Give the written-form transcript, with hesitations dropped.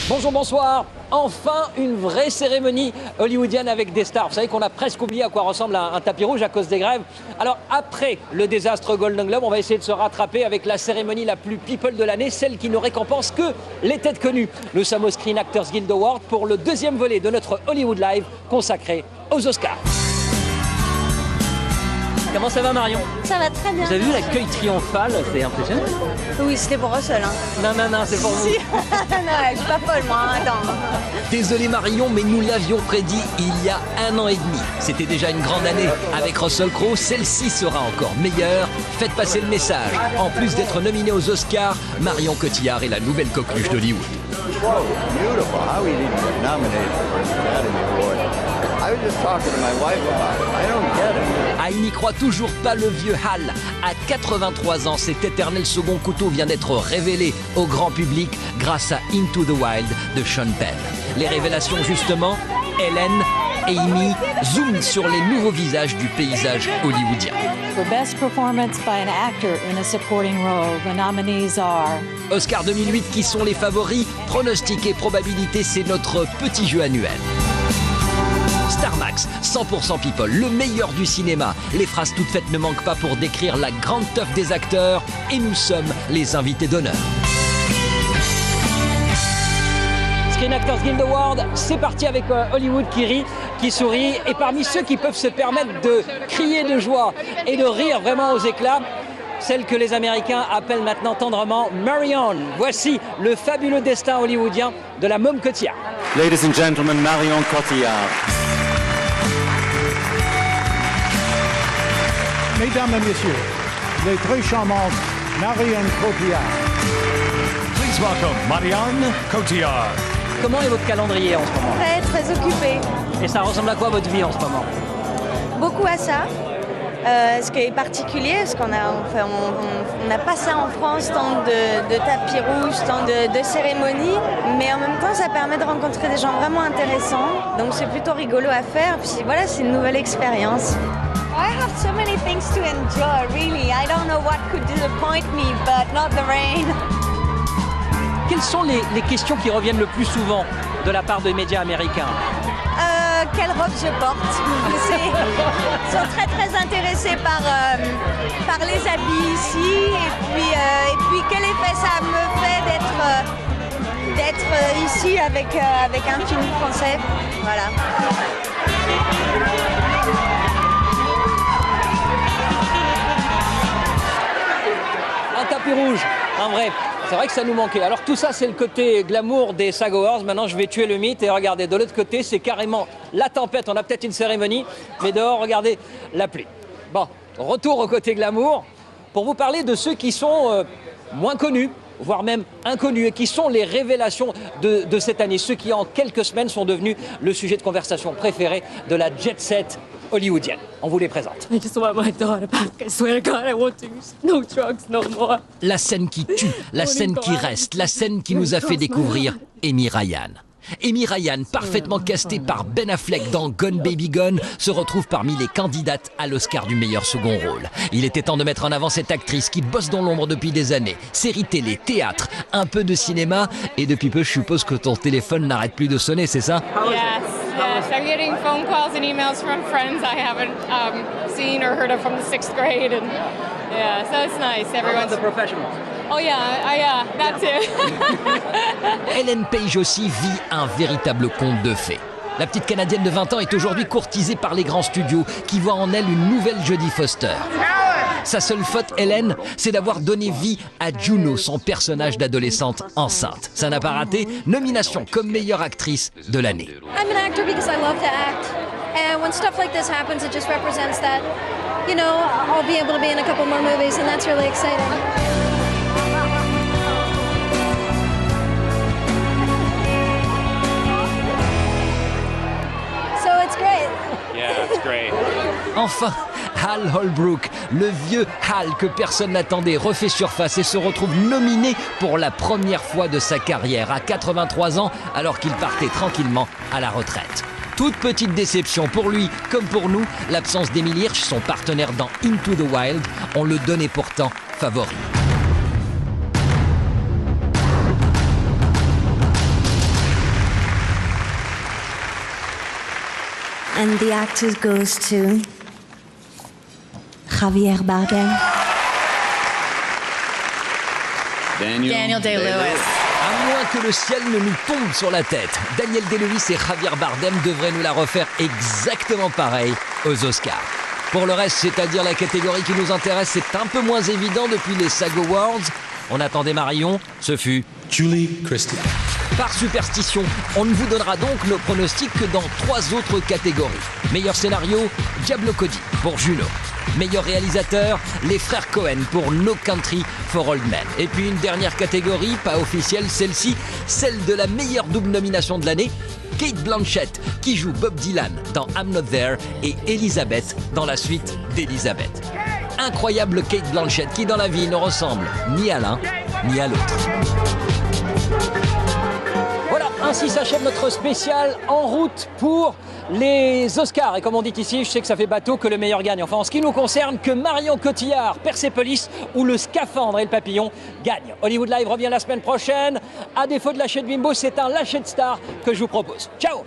Bonjour, bonsoir. Enfin, une vraie cérémonie hollywoodienne avec des stars. Vous savez qu'on a presque oublié à quoi ressemble un tapis rouge à cause des grèves. Alors, après le désastre Golden Globe, on va essayer de se rattraper avec la cérémonie la plus people de l'année, celle qui ne récompense que les têtes connues. Nous sommes au Screen Actors Guild Award pour le deuxième volet de notre Hollywood Live consacré aux Oscars. Comment ça va, Marion? Ça va très bien. Vous avez vu l'accueil triomphal? C'est impressionnant. Oui, c'était pour Russell. Hein. Non, c'est pour vous. Non, je suis pas folle, moi. Attends. Désolé Marion, mais nous l'avions prédit il y a 1 an et demi. C'était déjà une grande année. Avec Russell Crowe, celle-ci sera encore meilleure. Faites passer le message. En plus d'être nominée aux Oscars, Marion Cotillard est la nouvelle coqueluche d'Hollywood. Ah, il n'y croit toujours pas, le vieux Hal. À 83 ans, cet éternel second couteau vient d'être révélé au grand public grâce à Into the Wild de Sean Penn. Les révélations justement, Helen, Amy zooment sur les nouveaux visages du paysage hollywoodien. For best performance by an actor in a supporting role, the nominees are... Oscar 2008, qui sont les favoris? Pronostics et probabilités, c'est notre petit jeu annuel. Starmax, 100% people, le meilleur du cinéma. Les phrases toutes faites ne manquent pas pour décrire la grande teuf des acteurs. Et nous sommes les invités d'honneur. Screen Actors Guild Award, c'est parti avec Hollywood qui rit, qui sourit. Et parmi ceux qui peuvent se permettre de crier de joie et de rire vraiment aux éclats, celle que les Américains appellent maintenant tendrement Marion. Voici le fabuleux destin hollywoodien de la môme Cotillard. Ladies and gentlemen, Marion Cotillard. Mesdames et messieurs, les très charmantes Marion Cotillard. Please welcome Marion Cotillard. Comment est votre calendrier en ce moment? Très occupée. Et ça ressemble à quoi votre vie en ce moment? Beaucoup à ça. Ce qui est particulier, parce qu'on n'a pas ça en France, tant de tapis rouges, tant de cérémonies, mais en même temps ça permet de rencontrer des gens vraiment intéressants, donc c'est plutôt rigolo à faire, puis voilà, c'est une nouvelle expérience. I have so many things to enjoy, really. I don't know what could disappoint me, but not the rain. Quelles sont les questions qui reviennent le plus souvent de la part des médias américains? Quelle robe je porte? Ils sont très intéressés par les habits ici, et puis quel effet ça me fait d'être ici avec un film français. Voilà. Un tapis rouge, un vrai. C'est vrai que ça nous manquait. Alors tout ça, c'est le côté glamour des SAG Awards. Maintenant, je vais tuer le mythe et regardez, de l'autre côté, c'est carrément la tempête. On a peut-être une cérémonie, mais dehors, regardez la pluie. Bon, retour au côté glamour pour vous parler de ceux qui sont moins connus, voire même inconnus, et qui sont les révélations de cette année. Ceux qui, en quelques semaines, sont devenus le sujet de conversation préféré de la jet set hollywoodienne. On vous les présente. I just want my daughter back. I swear to God, I won't do no drugs no more. La scène qui tue, la scène qui reste, la scène qui nous a fait découvrir Amy Ryan. Amy Ryan, parfaitement castée par Ben Affleck dans Gone Baby Gone, se retrouve parmi les candidates à l'Oscar du meilleur second rôle. Il était temps de mettre en avant cette actrice qui bosse dans l'ombre depuis des années. Séries télé, théâtre, un peu de cinéma, et depuis peu, je suppose que ton téléphone n'arrête plus de sonner, c'est ça? Yes, I'm getting phone calls and emails from friends I haven't seen or heard of from the 6th grade, and yeah, so it's nice. Everyone's the professionals. Oh yeah, that too. Ellen Page aussi vit un véritable conte de fées. La petite Canadienne de 20 ans est aujourd'hui courtisée par les grands studios qui voient en elle une nouvelle Jodie Foster. Sa seule faute, Hélène, c'est d'avoir donné vie à Juno, son personnage d'adolescente enceinte. Ça n'a pas raté, nomination comme meilleure actrice de l'année. I'm an actor because I love to act. And when stuff like this happens, it just represents that, you know, I'll be able to be in a couple more movies, and that's really exciting. So it's great. Yeah, it's great. Enfin, Hal Holbrook, le vieux Hal que personne n'attendait, refait surface et se retrouve nominé pour la première fois de sa carrière à 83 ans alors qu'il partait tranquillement à la retraite. Toute petite déception pour lui comme pour nous, l'absence d'Emile Hirsch, son partenaire dans Into the Wild, on le donnait pourtant favori. And the actor goes to Javier Bardem. Daniel Day-Lewis. À moins que le ciel ne nous tombe sur la tête, Daniel Day-Lewis et Javier Bardem devraient nous la refaire exactement pareil aux Oscars. Pour le reste, c'est-à-dire la catégorie qui nous intéresse, c'est un peu moins évident depuis les SAG Awards. On attendait Marion, ce fut Julie Christie. Par superstition, on ne vous donnera donc nos pronostics que dans 3 autres catégories. Meilleur scénario, Diablo Cody pour Juno. Meilleur réalisateur, les frères Cohen pour No Country for Old Men. Et puis une dernière catégorie, pas officielle, celle-ci, celle de la meilleure double nomination de l'année, Cate Blanchett qui joue Bob Dylan dans I'm Not There et Elizabeth dans la suite d'Elizabeth. Incroyable Cate Blanchett qui dans la vie ne ressemble ni à l'un ni à l'autre. Voilà, ainsi s'achève notre spécial en route pour les Oscars. Et comme on dit ici, je sais que ça fait bateau que le meilleur gagne. Enfin, en ce qui nous concerne, que Marion Cotillard, Persepolis ou le Scaphandre et le Papillon gagnent. Hollywood Live revient la semaine prochaine. À défaut de lâcher de Bimbo, c'est un lâcher de star que je vous propose. Ciao!